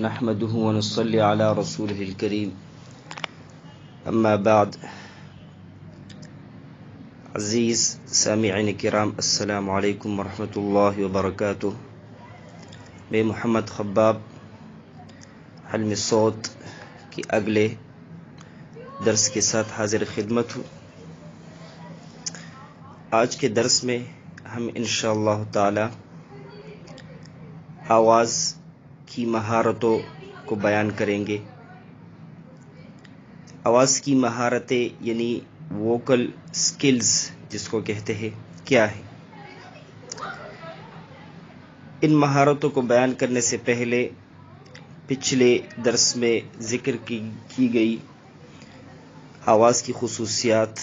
نحمده ونصلي على رسوله الكريم اما بعد. عزیز سامعین کرام، السلام علیکم ورحمۃ اللہ وبرکاتہ. میں محمد خباب حلم صوت کی اگلے درس کے ساتھ حاضر خدمت ہوں. آج کے درس میں ہم انشاءاللہ تعالی آواز کی مہارتوں کو بیان کریں گے. آواز کی مہارتیں یعنی ووکل سکلز جس کو کہتے ہیں کیا ہے. ان مہارتوں کو بیان کرنے سے پہلے پچھلے درس میں ذکر کی گئی آواز کی خصوصیات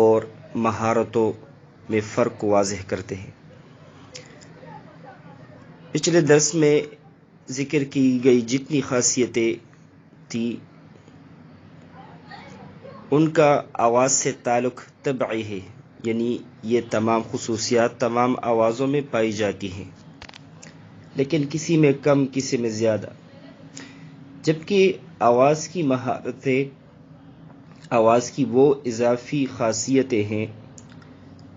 اور مہارتوں میں فرق کو واضح کرتے ہیں. پچھلے درس میں ذکر کی گئی جتنی خاصیتیں تھی ان کا آواز سے تعلق طبعی ہے، یعنی یہ تمام خصوصیات تمام آوازوں میں پائی جاتی ہیں، لیکن کسی میں کم کسی میں زیادہ. جبکہ آواز کی مہارتیں آواز کی وہ اضافی خاصیتیں ہیں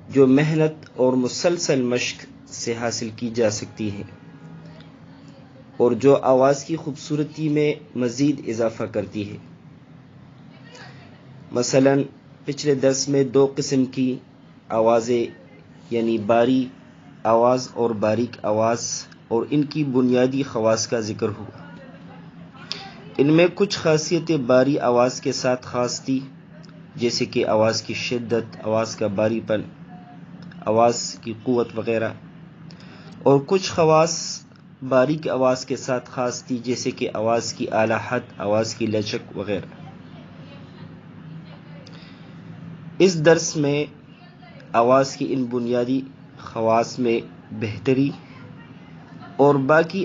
جو محنت اور مسلسل مشق سے حاصل کی جا سکتی ہیں اور جو آواز کی خوبصورتی میں مزید اضافہ کرتی ہے. مثلا پچھلے درس میں 2 قسم کی آوازیں یعنی باری آواز اور باریک آواز اور ان کی بنیادی خواص کا ذکر ہوا. ان میں کچھ خاصیتیں باری آواز کے ساتھ خاص تھی، جیسے کہ آواز کی شدت، آواز کا باری پن، آواز کی قوت وغیرہ، اور کچھ خواص باریک آواز کے ساتھ خاص تھی، جیسے کہ آواز کی اعلیٰ حد، آواز کی لچک وغیرہ. اس درس میں آواز کی ان بنیادی خواص میں بہتری اور باقی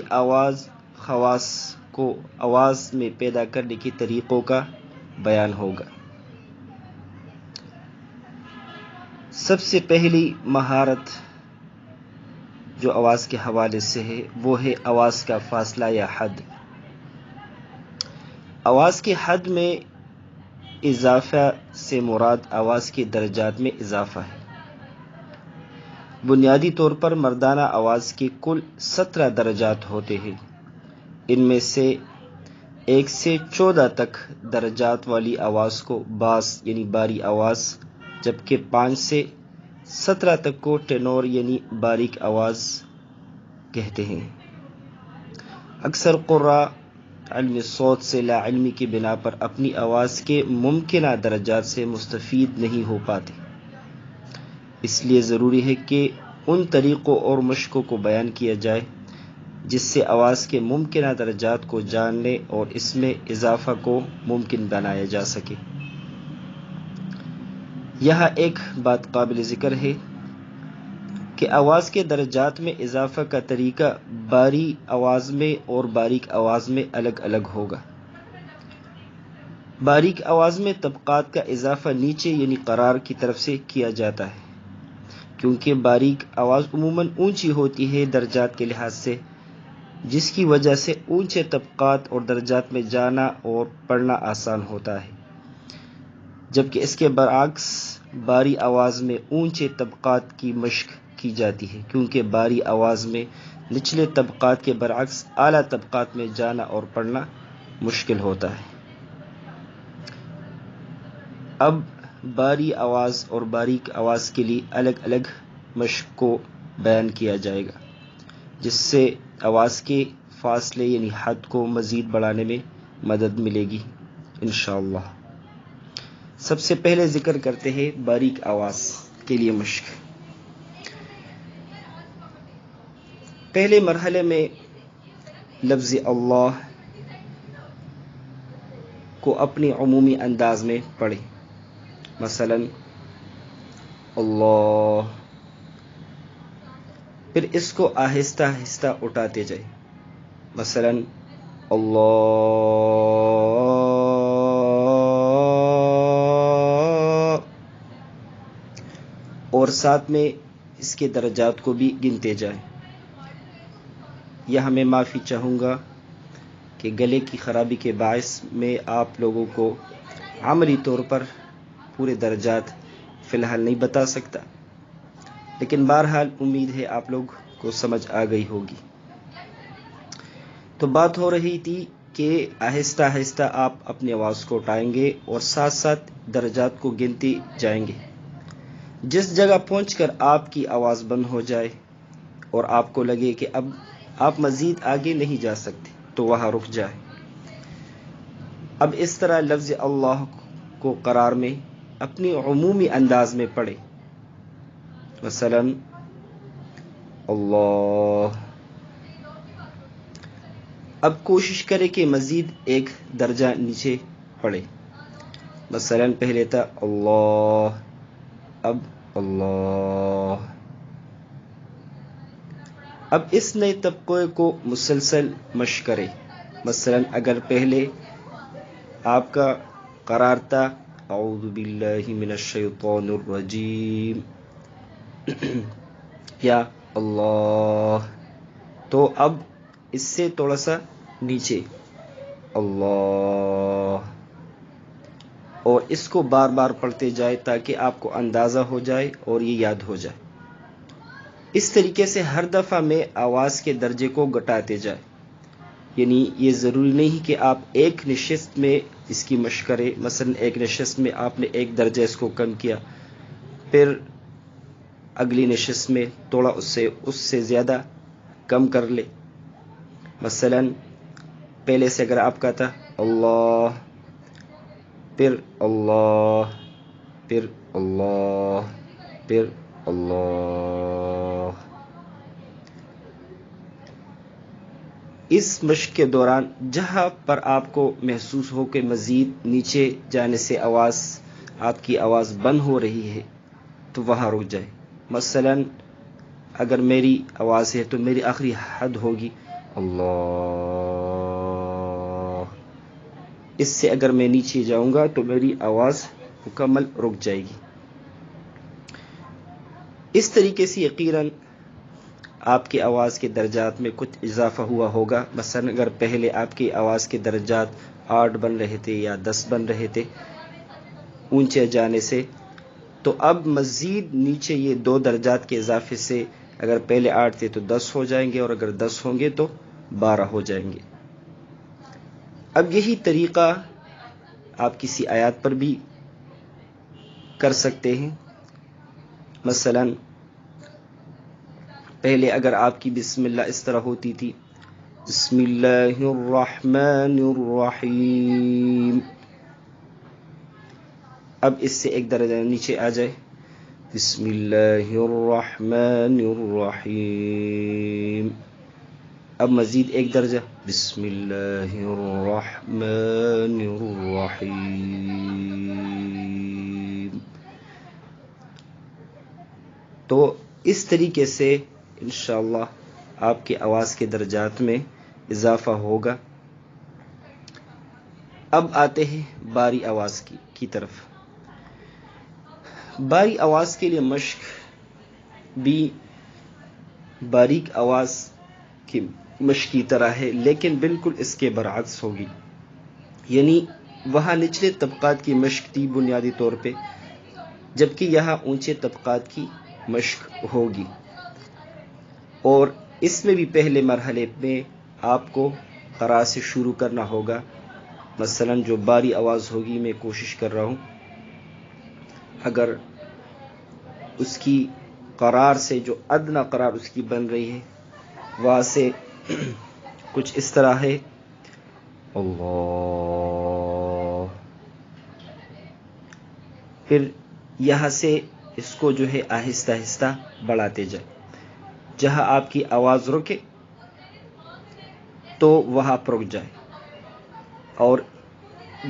خواص کو آواز میں پیدا کرنے کے طریقوں کا بیان ہوگا. سب سے پہلی مہارت جو آواز کے حوالے سے ہے وہ ہے آواز کا فاصلہ یا حد. آواز کے حد میں اضافہ سے مراد آواز کے درجات میں اضافہ ہے. بنیادی طور پر مردانہ آواز کے کل 17 درجات ہوتے ہیں. ان میں سے 1 سے 14 تک درجات والی آواز کو باس یعنی باری آواز، جبکہ 5 سے 17 تک کو ٹینور یعنی باریک آواز کہتے ہیں. اکثر قراء علم صوت سے لا علمی کی بنا پر اپنی آواز کے ممکنہ درجات سے مستفید نہیں ہو پاتے. اس لیے ضروری ہے کہ ان طریقوں اور مشقوں کو بیان کیا جائے جس سے آواز کے ممکنہ درجات کو جاننے اور اس میں اضافہ کو ممکن بنایا جا سکے. یہاں ایک بات قابل ذکر ہے کہ آواز کے درجات میں اضافہ کا طریقہ باری آواز میں اور باریک آواز میں الگ الگ ہوگا. باریک آواز میں طبقات کا اضافہ نیچے یعنی قرار کی طرف سے کیا جاتا ہے، کیونکہ باریک آواز عموماً اونچی ہوتی ہے درجات کے لحاظ سے، جس کی وجہ سے اونچے طبقات اور درجات میں جانا اور پڑھنا آسان ہوتا ہے. جبکہ اس کے برعکس باری آواز میں اونچے طبقات کی مشق کی جاتی ہے، کیونکہ باری آواز میں نچلے طبقات کے برعکس اعلیٰ طبقات میں جانا اور پڑھنا مشکل ہوتا ہے. اب باری آواز اور باریک آواز کے لیے الگ الگ مشق کو بیان کیا جائے گا، جس سے آواز کے فاصلے یعنی حد کو مزید بڑھانے میں مدد ملے گی انشاءاللہ. سب سے پہلے ذکر کرتے ہیں باریک آواز کے لیے مشق. پہلے مرحلے میں لفظ اللہ کو اپنے عمومی انداز میں پڑھیں. مثلا اللہ، پھر اس کو آہستہ آہستہ اٹھاتے جائیں. مثلا اللہ، اور ساتھ میں اس کے درجات کو بھی گنتے جائیں. یہاں میں معافی چاہوں گا کہ گلے کی خرابی کے باعث میں آپ لوگوں کو عملی طور پر پورے درجات فی الحال نہیں بتا سکتا، لیکن بہرحال امید ہے آپ لوگ کو سمجھ آ گئی ہوگی۔ تو بات ہو رہی تھی کہ آہستہ آہستہ آپ اپنی آواز کو اٹھائیں گے اور ساتھ ساتھ درجات کو گنتے جائیں گے۔ جس جگہ پہنچ کر آپ کی آواز بند ہو جائے اور آپ کو لگے کہ اب آپ مزید آگے نہیں جا سکتے تو وہاں رک جائے۔ اب اس طرح لفظ اللہ کو قرار میں اپنی عمومی انداز میں پڑھے، مثلا اللہ۔ اب کوشش کرے کہ مزید ایک درجہ نیچے پڑھے، مثلا پہلے تھا اللہ، اب اللہ۔ اب اس نئے طبقے کو مسلسل مشق کرے، مثلا اگر پہلے آپ کا قرار تھا اعوذ باللہ من الشیطان الرجیم یا اللہ، تو اب اس سے تھوڑا سا نیچے اللہ، اور اس کو بار بار پڑھتے جائے تاکہ آپ کو اندازہ ہو جائے اور یہ یاد ہو جائے۔ اس طریقے سے ہر دفعہ میں آواز کے درجے کو گھٹاتے جائے، یعنی یہ ضروری نہیں کہ آپ ایک نشست میں اس کی مشق کریں، مثلا ایک نشست میں آپ نے ایک درجہ اس کو کم کیا، پھر اگلی نشست میں تھوڑا اس سے زیادہ کم کر لے۔ مثلا پہلے سے اگر آپ کا تھا اللہ، پھر اللہ، پھر اللہ، پھر اللہ، اس مشق کے دوران جہاں پر آپ کو محسوس ہو کہ مزید نیچے جانے سے آپ کی آواز بند ہو رہی ہے تو وہاں رک جائے۔ مثلا اگر میری آواز ہے تو میری آخری حد ہوگی اللہ، اس سے اگر میں نیچے جاؤں گا تو میری آواز مکمل رک جائے گی۔ اس طریقے سے یقیناً آپ کی آواز کے درجات میں کچھ اضافہ ہوا ہوگا۔ مثلا اگر پہلے آپ کی آواز کے درجات 8 بن رہے تھے یا 10 بن رہے تھے اونچے جانے سے، تو اب مزید نیچے یہ 2 درجات کے اضافے سے اگر پہلے 8 تھے تو 10 ہو جائیں گے، اور اگر 10 ہوں گے تو 12 ہو جائیں گے۔ اب یہی طریقہ آپ کسی آیات پر بھی کر سکتے ہیں۔ مثلا پہلے اگر آپ کی بسم اللہ اس طرح ہوتی تھی بسم اللہ الرحمن الرحیم، اب اس سے ایک درجہ نیچے آ جائے بسم اللہ الرحمن الرحیم، اب مزید ایک درجہ بسم اللہ الرحمن الرحیم۔ تو اس طریقے سے انشاءاللہ آپ کی آواز کے درجات میں اضافہ ہوگا۔ اب آتے ہیں باری آواز کی طرف۔ باری آواز کے لیے مشق بھی باریک آواز کی مشق کی طرح ہے، لیکن بالکل اس کے برعکس ہوگی، یعنی وہاں نچلے طبقات کی مشق تھی بنیادی طور پہ، جبکہ یہاں اونچے طبقات کی مشق ہوگی، اور اس میں بھی پہلے مرحلے میں آپ کو قرار سے شروع کرنا ہوگا۔ مثلا جو باری آواز ہوگی، میں کوشش کر رہا ہوں، اگر اس کی قرار سے جو ادنی قرار اس کی بن رہی ہے وہاں سے کچھ اس طرح ہے اللہ، پھر یہاں سے اس کو جو ہے آہستہ آہستہ بڑھاتے جائیں، جہاں آپ کی آواز رکے تو وہاں پر رک جائے، اور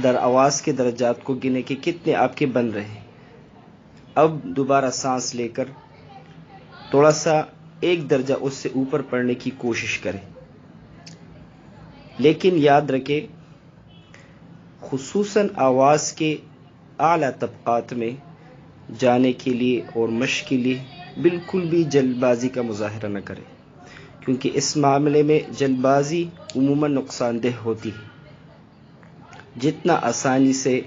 در آواز کے درجات کو گنے کہ کتنے آپ کے بن رہے ہیں۔ اب دوبارہ سانس لے کر تھوڑا سا ایک درجہ اس سے اوپر پڑھنے کی کوشش کریں، لیکن یاد رکھیں خصوصاً آواز کے اعلیٰ طبقات میں جانے کے لیے اور مشق کے لیے بالکل بھی جلد بازی کا مظاہرہ نہ کریں، کیونکہ اس معاملے میں جلد بازی عموماً نقصان دہ ہوتی ہے۔ جتنا آسانی سے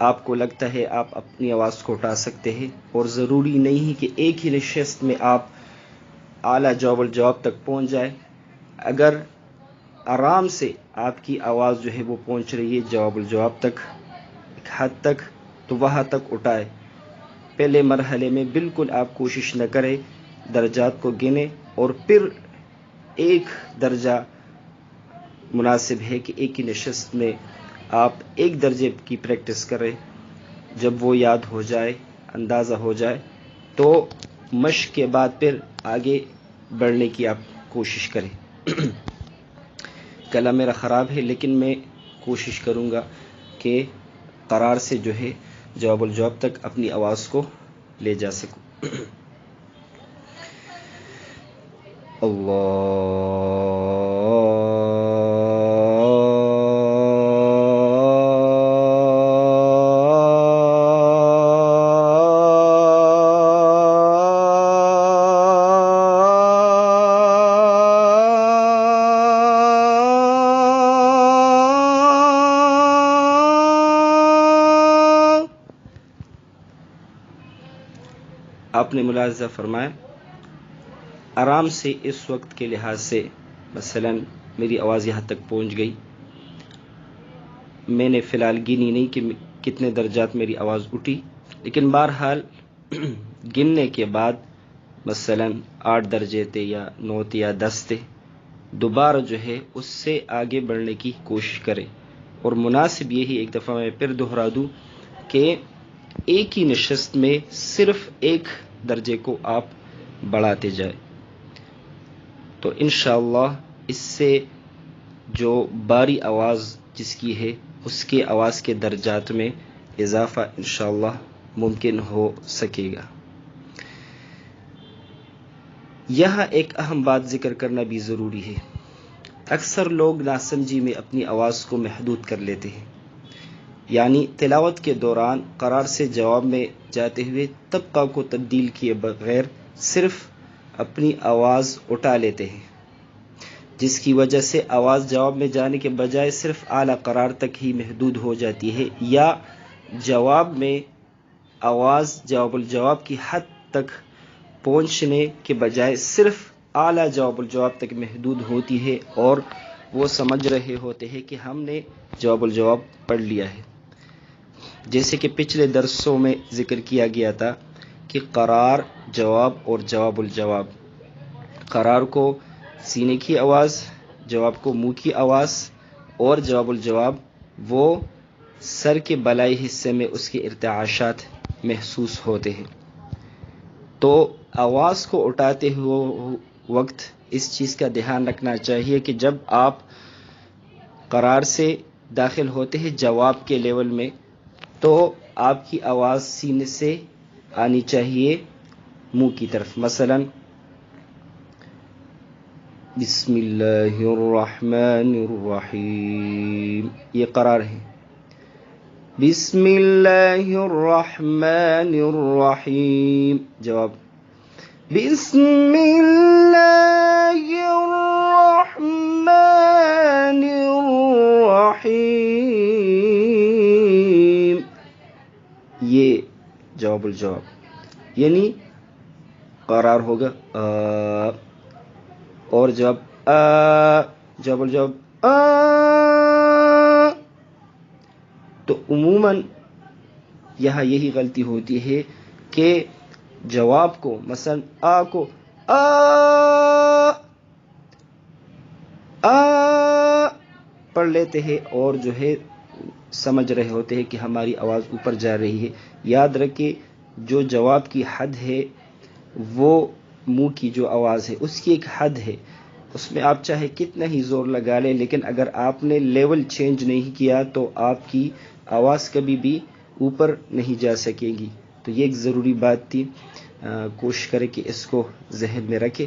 آپ کو لگتا ہے آپ اپنی آواز کو اٹھا سکتے ہیں، اور ضروری نہیں کہ ایک ہی نشست میں آپ اعلیٰ جواب الجواب تک پہنچ جائے۔ اگر آرام سے آپ کی آواز جو ہے وہ پہنچ رہی ہے جواب الجواب تک ایک حد تک، تو وہاں تک اٹھائے۔ پہلے مرحلے میں بالکل آپ کوشش نہ کریں، درجات کو گنے، اور پھر ایک درجہ مناسب ہے کہ ایک ہی نشست میں آپ ایک درجے کی پریکٹس کریں۔ جب وہ یاد ہو جائے، اندازہ ہو جائے، تو مشق کے بعد پھر آگے بڑھنے کی آپ کوشش کریں۔ گلا میرا خراب ہے، لیکن میں کوشش کروں گا کہ قرار سے جو ہے جواب الجواب تک اپنی آواز کو لے جا سکوں۔ آپ نے ملاحظہ فرمایا آرام سے اس وقت کے لحاظ سے، مثلا میری آواز یہاں تک پہنچ گئی، میں نے فی الحال گنی نہیں کہ کتنے درجات میری آواز اٹھی، لیکن بہرحال گننے کے بعد مثلا 8 درجے تھے یا 9 تھے یا 10 تھے، دوبارہ جو ہے اس سے آگے بڑھنے کی کوشش کریں۔ اور مناسب یہی، ایک دفعہ میں پھر دہرا دوں، کہ ایک ہی نشست میں صرف ایک درجے کو آپ بڑھاتے جائیں، تو انشاءاللہ اس سے جو باری آواز جس کی ہے اس کے آواز کے درجات میں اضافہ انشاءاللہ ممکن ہو سکے گا۔ یہاں ایک اہم بات ذکر کرنا بھی ضروری ہے۔ اکثر لوگ ناسمجھی میں اپنی آواز کو محدود کر لیتے ہیں، یعنی تلاوت کے دوران قرار سے جواب میں جاتے ہوئے طبقہ کو تبدیل کیے بغیر صرف اپنی آواز اٹھا لیتے ہیں، جس کی وجہ سے آواز جواب میں جانے کے بجائے صرف اعلیٰ قرار تک ہی محدود ہو جاتی ہے، یا جواب میں آواز جواب الجواب کی حد تک پہنچنے کے بجائے صرف اعلیٰ جواب الجواب تک محدود ہوتی ہے، اور وہ سمجھ رہے ہوتے ہیں کہ ہم نے جواب الجواب پڑھ لیا ہے۔ جیسے کہ پچھلے درسوں میں ذکر کیا گیا تھا کہ قرار، جواب اور جواب الجواب، قرار کو سینے کی آواز، جواب کو منہ کی آواز، اور جواب الجواب وہ سر کے بالائی حصے میں اس کے ارتعاشات محسوس ہوتے ہیں۔ تو آواز کو اٹھاتے ہوئے وقت اس چیز کا دھیان رکھنا چاہیے کہ جب آپ قرار سے داخل ہوتے ہیں جواب کے لیول میں، تو آپ کی آواز سینے سے آنی چاہیے منہ کی طرف۔ مثلا بسم اللہ الرحمن الرحیم، یہ قرار ہے۔ بسم اللہ الرحمن الرحیم، جواب بسم اللہ الرحمن الرحیم، یہ جواب الجواب، یعنی قرار ہوگا اور جواب جواب الجواب تو عموماً یہاں یہی غلطی ہوتی ہے کہ جواب کو مثلا کو پڑھ لیتے ہیں، اور جو ہے سمجھ رہے ہوتے ہیں کہ ہماری آواز اوپر جا رہی ہے۔ یاد رکھیں جو جواب کی حد ہے وہ منہ کی جو آواز ہے اس کی ایک حد ہے، اس میں آپ چاہے کتنا ہی زور لگا لیں، لیکن اگر آپ نے لیول چینج نہیں کیا تو آپ کی آواز کبھی بھی اوپر نہیں جا سکے گی۔ تو یہ ایک ضروری بات تھی، کوشش کریں کہ اس کو ذہن میں رکھیں،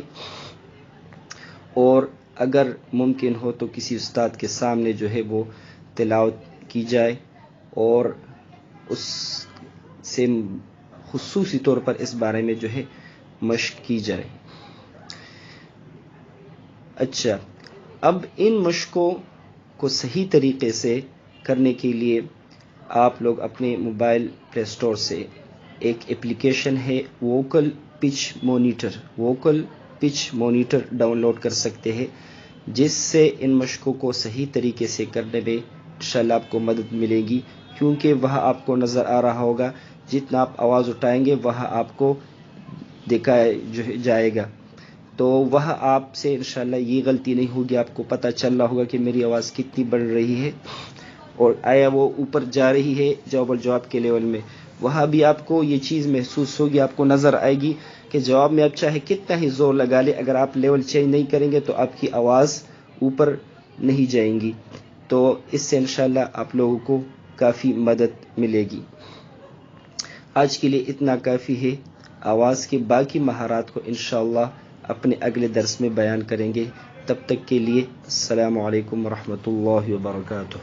اور اگر ممکن ہو تو کسی استاد کے سامنے جو ہے وہ تلاوت کی جائے، اور اس سے خصوصی طور پر اس بارے میں جو ہے مشق کی جائے۔ اچھا، اب ان مشقوں کو صحیح طریقے سے کرنے کے لیے آپ لوگ اپنے موبائل پلے اسٹور سے ایک اپلیکیشن ہے vocal pitch monitor download کر سکتے ہیں، جس سے ان مشقوں کو صحیح طریقے سے کرنے میں انشاءاللہ آپ کو مدد ملے گی، کیونکہ وہاں آپ کو نظر آ رہا ہوگا جتنا آپ آواز اٹھائیں گے وہاں آپ کو دکھایا جائے گا، تو وہاں آپ سے انشاءاللہ یہ غلطی نہیں ہوگی، آپ کو پتہ چل رہا ہوگا کہ میری آواز کتنی بڑھ رہی ہے اور آیا وہ اوپر جا رہی ہے جواب الجواب کے لیول میں، وہاں بھی آپ کو یہ چیز محسوس ہوگی، آپ کو نظر آئے گی کہ جواب میں آپ چاہے کتنا ہی زور لگا لے، اگر آپ لیول چینج نہیں کریں گے تو آپ کی آواز اوپر نہیں جائیں گی، تو اس سے انشاءاللہ آپ لوگوں کو کافی مدد ملے گی۔ آج کے لیے اتنا کافی ہے، آواز کے باقی مہارات کو انشاءاللہ اپنے اگلے درس میں بیان کریں گے، تب تک کے لیے السلام علیکم ورحمۃ اللہ وبرکاتہ۔